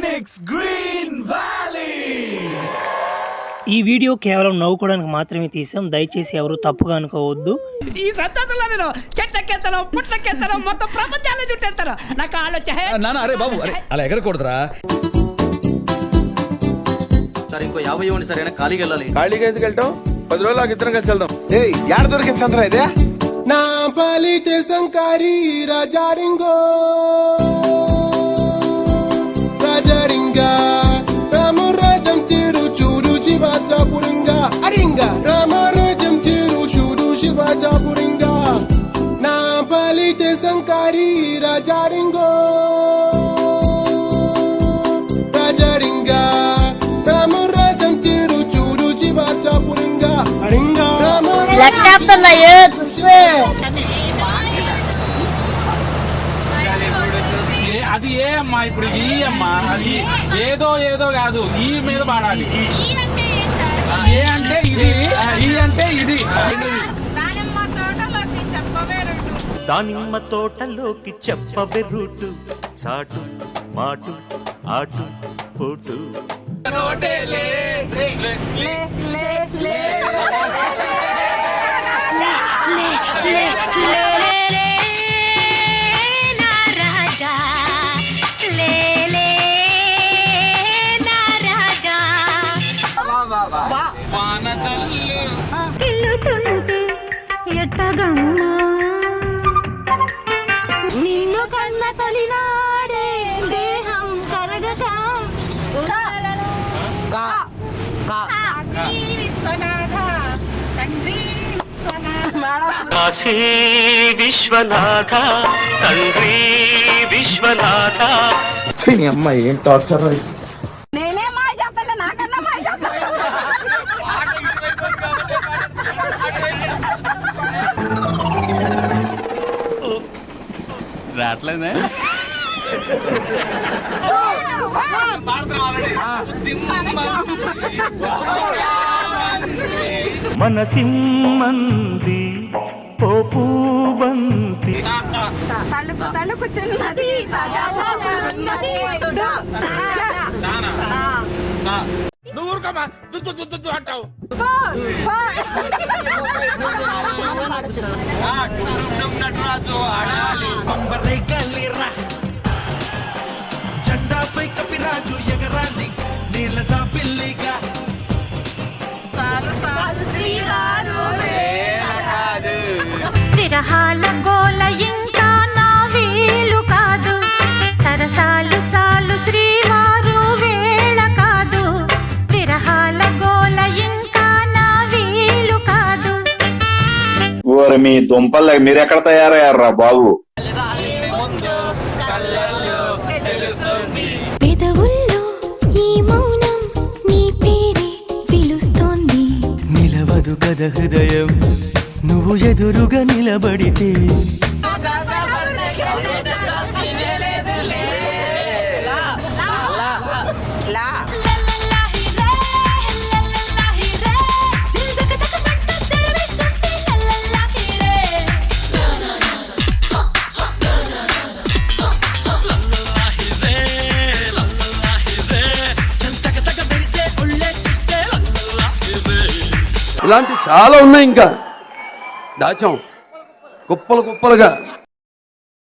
Phoenix green valley. ఈ video కేవలం నవ్వుకోవడానికి మాత్రమే తీసాం, దయచేసి ఎవరు తప్పుగా అనుకోవద్దు. ఈ సంతోషంలో నేను చెట్లకెత్తాను, పుట్లకెత్తాను, మొత్తం ప్రపంచాన్ని చుట్టేస్తాను. నాకు ఆలోచన అరే బాబు, అరే అలా ఎగరకూడదురా. సార్ ఇంకో 50 ఇవ్వండి సార్, అయినా ఖాళీకి వెళ్ళాలి. ఖాళీగా ఎందుకు వెళ్తాం? 10 రోజులు ఇద్దరం కలిసి వెళ్దాం. యాడ దొరికింది సంతరా ఇదే? నా పాలితే సంకారి రాజారింగో రాజారింగా రామరాజం చిరు చూడు శివాజాపురింగా అరింగా రామరాజం చిరు చూడు శివాజాపురింగా నా పాలితే సంకారి రాజారింగో రాజారింగా రామరాజం చిరు చూడు శివాజాపురింగా అరింగా అది ఏ అమ్మా, ఇప్పుడు ఈ అమ్మా, అది ఏదో ఏదో కాదు, ఈ మీద పాడాలి. ఏ అంటే ఇది, ఈ అంటే ఇది. దానిమ్మ తోటలోకి చెప్పవే రూటు, చాటు మాటు ఆటు పోటు. నిన్ను కన్న తొలినాడే దేహం కరగక కాశీ విశ్వనాథ తండ్రి విశ్వనాథ. అమ్మాయి ఏం టార్చర్. నేనే మాయ చెప్తాను, నాకన్నా మాయ చెప్తాను. రావట్లేదే మనసిమ్మంది పోపు బంతి. తలుపు తలుపు చిన్నది నువ్వు ఊరుకోమా, దుద్దు అంటావు. జెండాపై కపిరాజు ఎగరాలి నీళ్ళదా పిల్లిగా. విరహాల గోల ఇంకా నా వీలు కాదు, సరసాలు చాలు శ్రీవారు వేళ కాదు. విరహాల గోల ఇంకా నా వీలు కాదు. ఓరి మీ దుంపలు మీరెక్కడ తయారయ్యారా బాబు? పెదవుల్లో ఈ మౌనం నీ పేరే పిలుస్తోంది. నిలవదు కథ హృదయం నువ్వు ఎదురుగా నిలబడితే. ఇలాంటి చాలా ఉన్నాయి, ఇంకా దాచాం కుప్పలు కుప్పలుగా.